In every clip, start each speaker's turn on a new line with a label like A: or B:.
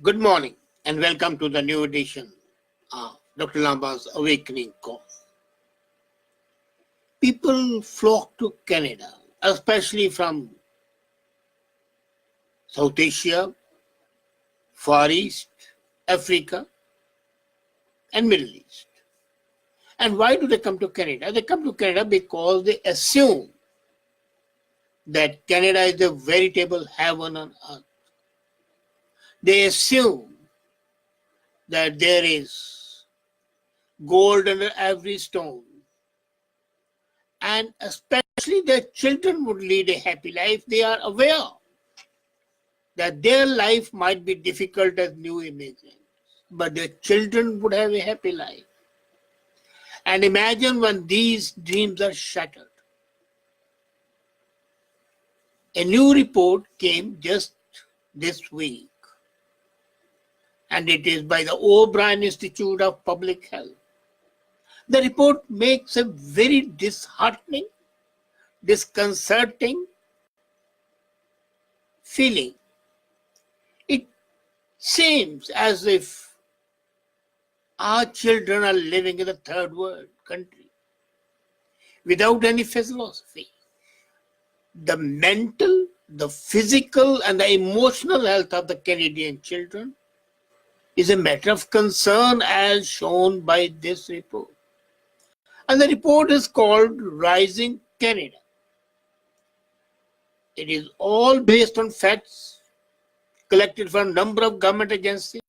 A: Good morning and welcome to the new edition of Dr. Lamba's Awakening Call. People flock to Canada, especially from South Asia, Far East, Africa, and Middle East. And why do they come to Canada? They come to Canada because they assume that Canada is a veritable heaven on earth. They assume that there is gold under every stone, and especially their children would lead a happy life. They are aware that their life might be difficult as new immigrants, but their children would have a happy life. And imagine when these dreams are shattered. A new report came just this week, and it is by the O'Brien Institute of Public Health. The report makes a very disheartening, disconcerting feeling. It seems as if our children are living in a third world country without any philosophy. The mental, the physical, and the emotional health of the Canadian children is a matter of concern as shown by this report. And the report is called Rising Canada. It is all based on facts collected from a number of government agencies,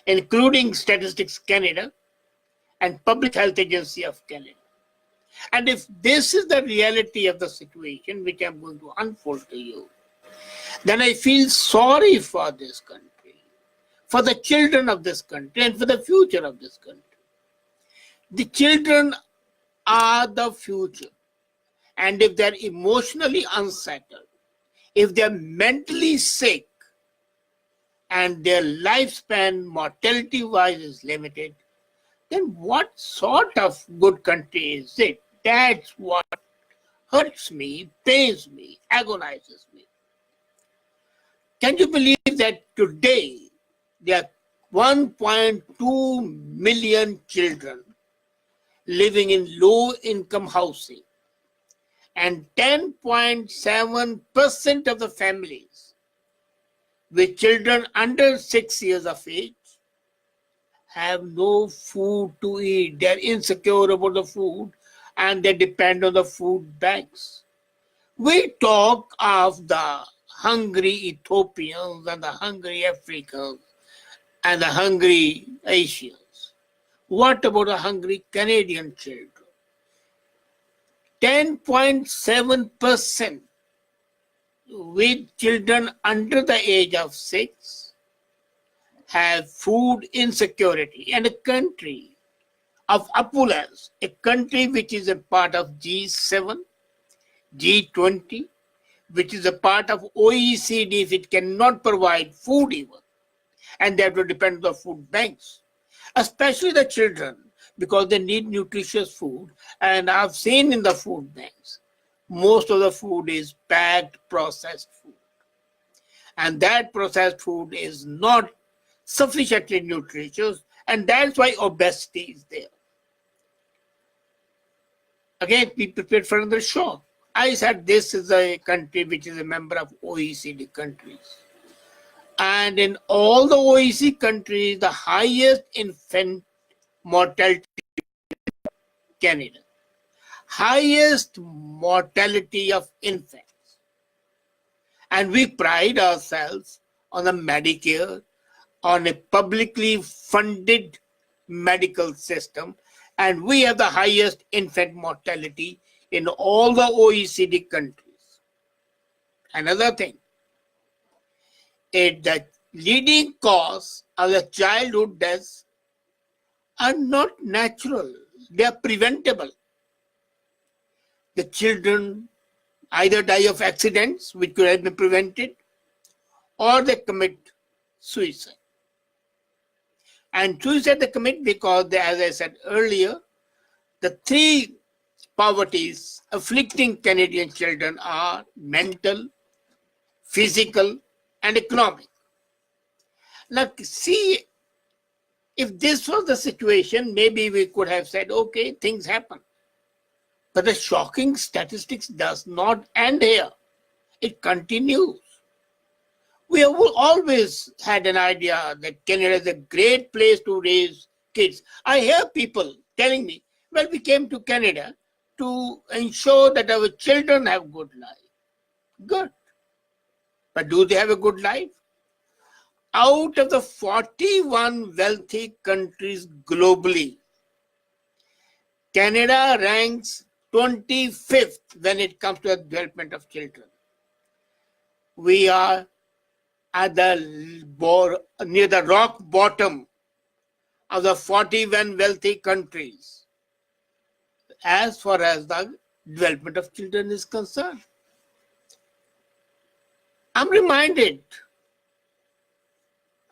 A: including Statistics Canada and Public Health Agency of Canada. And if this is the reality of the situation, which I'm going to unfold to you, then I feel sorry for this country, for the children of this country, and for the future of this country. The children are the future. And if they're emotionally unsettled, if they're mentally sick, and their lifespan mortality-wise is limited, then what sort of good country is it? That's what hurts me, pains me, agonizes me. Can you believe that today there are 1.2 million children living in low-income housing, and 10.7% of the families with children under 6 years of age have no food to eat. They're insecure about the food and they depend on the food banks. We talk of the hungry Ethiopians and the hungry Africans and the hungry Asians. What about the hungry Canadian children? 10.7% with children under the age of 6 have food insecurity. And a country of opulence, a country which is a part of G7, G20, which is a part of OECD, if it cannot provide food even, and they have to depend on the food banks, especially the children, because they need nutritious food. And I've seen in the food banks, most of the food is packed processed food. And that processed food is not sufficiently nutritious, and that's why obesity is there. Again, be prepared for another shock. I said this is a country which is a member of OECD countries. And in all the OECD countries, the highest infant mortality in Canada. Highest mortality of infants. And we pride ourselves on a Medicare, on a publicly funded medical system, and we have the highest infant mortality in all the OECD countries. Another thing, the leading cause of the childhood deaths are not natural, they are preventable. The children either die of accidents, which could have been prevented, or they commit suicide. And suicide they commit because, as I said earlier, the three poverties afflicting Canadian children are mental, physical, and economic. Now, see, if this was the situation, maybe we could have said, okay, things happen. But the shocking statistics does not end here. It continues. We have always had an idea that Canada is a great place to raise kids. I hear people telling me, well, we came to Canada to ensure that our children have good life. Good. But do they have a good life? Out of the 41 wealthy countries globally, Canada ranks 25th when it comes to the development of children. We are at near the rock bottom of the 41 wealthy countries as far as the development of children is concerned. I'm reminded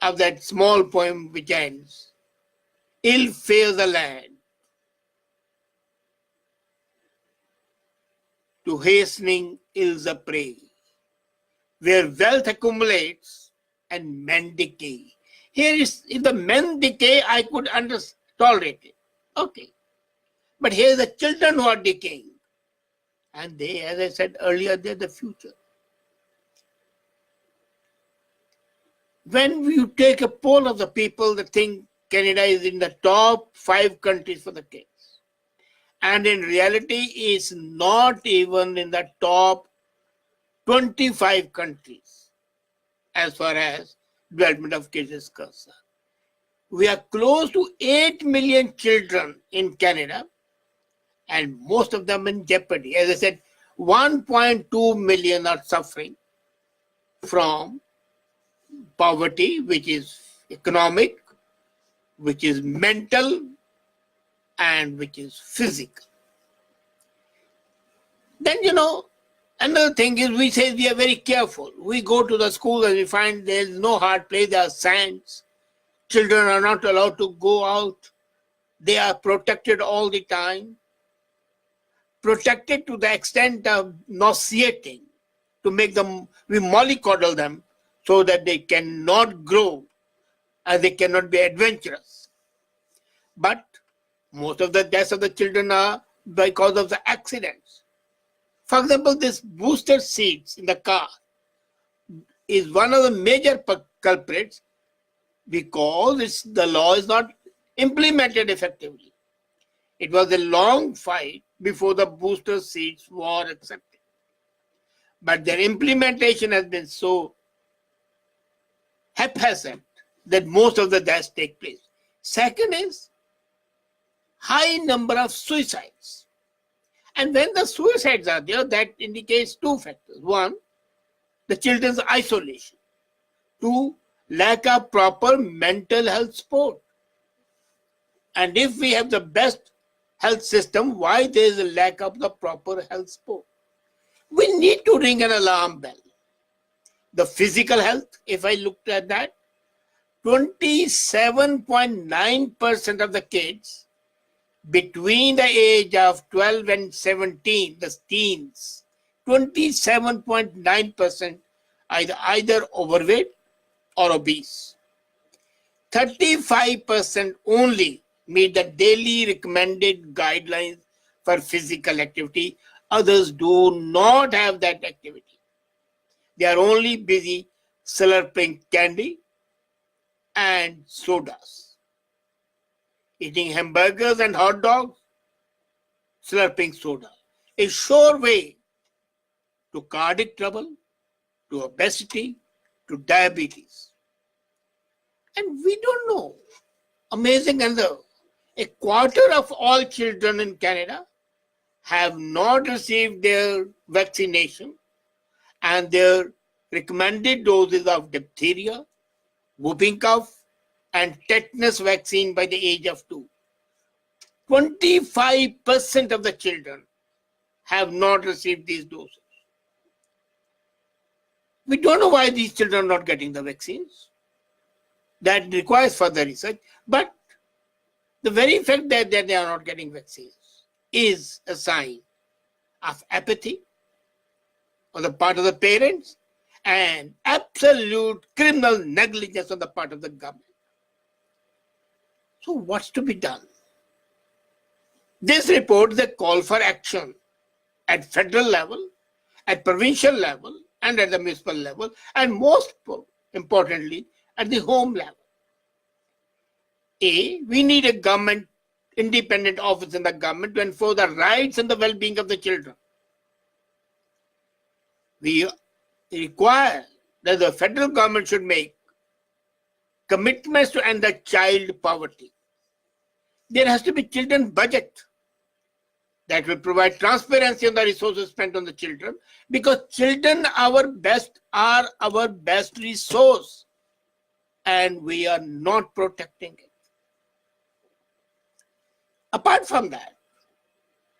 A: of that small poem which ends, ill fares the land to hastening ills a prey, where wealth accumulates and men decay. Here is, if the men decay, I could tolerate it. Okay. But here the children who are decaying. And they, as I said earlier, they're the future. When you take a poll of the people, they think Canada is in the top 5 countries for the kids. And in reality, it's not even in the top 25 countries as far as development of kids is concerned. We are close to 8 million children in Canada, and most of them in jeopardy. As I said, 1.2 million are suffering from poverty, which is economic, which is mental, and which is physical. Then, another thing is we say we are very careful. We go to the school and we find there is no hard play, there are sands. Children are not allowed to go out. They are protected all the time. Protected to the extent of nauseating, to make them, we mollycoddle them so that they cannot grow and they cannot be adventurous. But most of the deaths of the children are because of the accidents. For example, this booster seats in the car is one of the major culprits because the law is not implemented effectively. It was a long fight before the booster seats were accepted. But their implementation has been so haphazard that most of the deaths take place. Second is high number of suicides. And when the suicides are there, that indicates 2 factors. 1, the children's isolation. 2, lack of proper mental health support. And if we have the best health system, why there is a lack of the proper health support? We need to ring an alarm bell. The physical health, if I looked at that, 27.9% of the kids between the age of 12 and 17, the teens, 27.9% either overweight or obese. 35% only meet the daily recommended guidelines for physical activity. Others do not have that activity. They are only busy slurping candy and sodas, eating hamburgers and hot dogs, slurping soda. A sure way to cardiac trouble, to obesity, to diabetes. And we don't know. Amazing, and a quarter of all children in Canada have not received their vaccination and their recommended doses of diphtheria, whooping cough, and tetanus vaccine by the age of 2. 25% of the children have not received these doses. We don't know why these children are not getting the vaccines. That requires further research. But the very fact that they are not getting vaccines is a sign of apathy on the part of the parents and absolute criminal negligence on the part of the government. So what's to be done? This report is a call for action at federal level, at provincial level, and at the municipal level, and most importantly, at the home level. We need a government, independent office in the government to enforce the rights and the well-being of the children. We require that the federal government should make commitments to end the child poverty. There has to be children's budget that will provide transparency on the resources spent on the children, because children are our best resource, and we are not protecting it. Apart from that,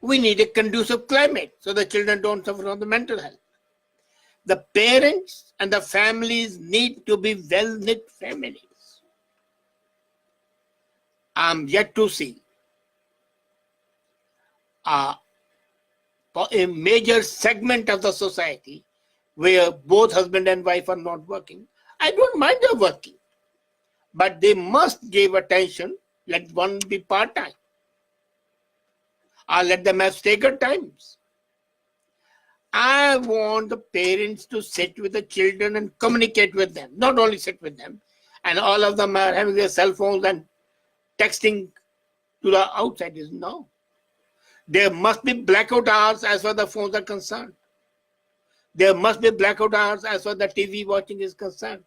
A: we need a conducive climate so the children don't suffer from the mental health. The parents and the families need to be well-knit families. I'm yet to see a major segment of the society where both husband and wife are not working. I don't mind them working, but they must give attention. Let one be part-time, or let them have staggered times. I want the parents to sit with the children and communicate with them, not only sit with them, and all of them are having their cell phones and texting to the outsiders. No. There must be blackout hours as far as the phones are concerned. There must be blackout hours as far as the TV watching is concerned.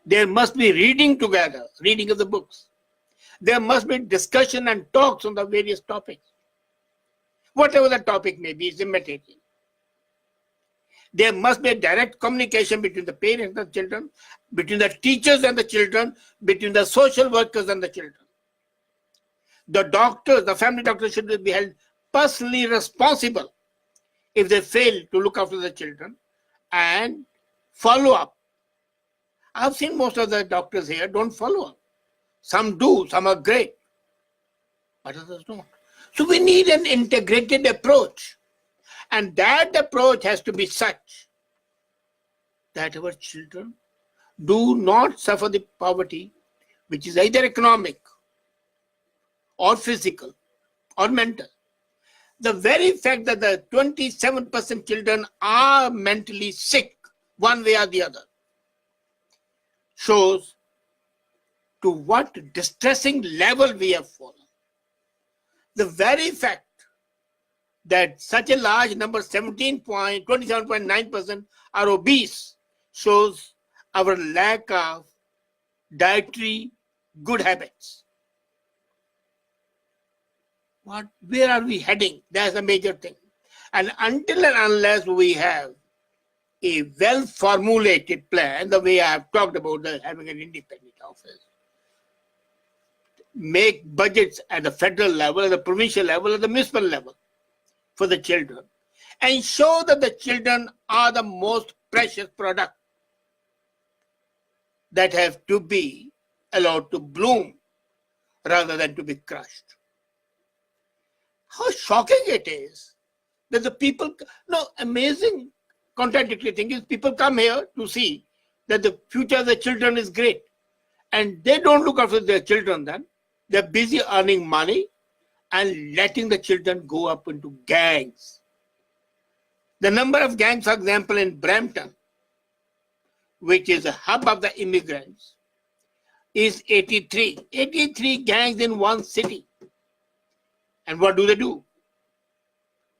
A: There must be reading together, reading of the books. There must be discussion and talks on the various topics. Whatever the topic may be, is immaterial. There must be a direct communication between the parents and the children, between the teachers and the children, between the social workers and the children. The doctors, the family doctors, should be held personally responsible if they fail to look after the children and follow up. I've seen most of the doctors here don't follow up. Some do, some are great, but others don't. So we need an integrated approach. And that approach has to be such that our children do not suffer the poverty, which is either economic or physical or mental. The very fact that the 27% children are mentally sick, one way or the other, shows to what distressing level we have fallen. The very fact that such a large number, 27.9%, are obese, shows our lack of dietary good habits. Where are we heading? That's a major thing. And until and unless we have a well-formulated plan, the way I have talked about having an independent office, make budgets at the federal level, at the provincial level, at the municipal level for the children, ensure that the children are the most precious product that have to be allowed to bloom rather than to be crushed. How shocking it is that the people, amazing contradictory thing is people come here to see that the future of the children is great, and they don't look after their children then. They're busy earning money and letting the children go up into gangs. The number of gangs, for example, in Brampton, which is a hub of the immigrants, is 83. 83 gangs in one city. And what do?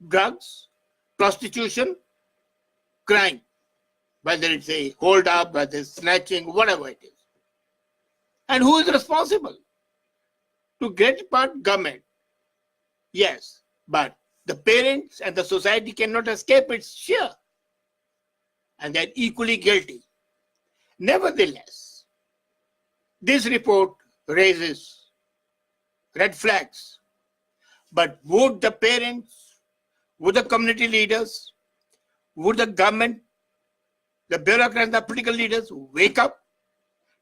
A: Drugs, prostitution, crime. Whether it's a hold up, whether it's snatching, whatever it is. And who is responsible? To great part, government. Yes, but the parents and the society cannot escape its share. And they're equally guilty. Nevertheless, this report raises red flags. But would the parents, would the community leaders, would the government, the bureaucrats, the political leaders wake up,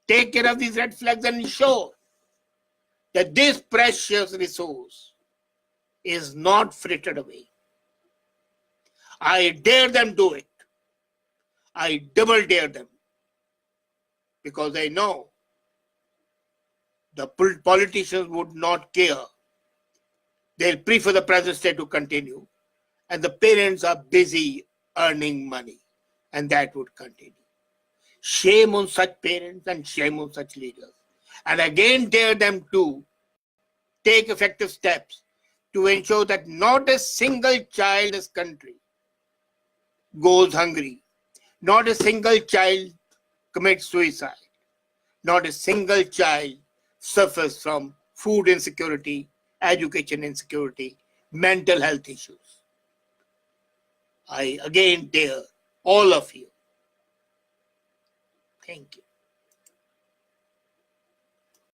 A: take care of these red flags and ensure that this precious resource is not frittered away? I dare them do it. I double dare them, because I know the politicians would not care. They'll prefer the present state to continue, and the parents are busy earning money, and that would continue. Shame on such parents and shame on such leaders. And again, dare them to take effective steps to ensure that not a single child in this country goes hungry, not a single child commits suicide, not a single child suffers from food insecurity, education insecurity, mental health issues. I again dare all of you. Thank you.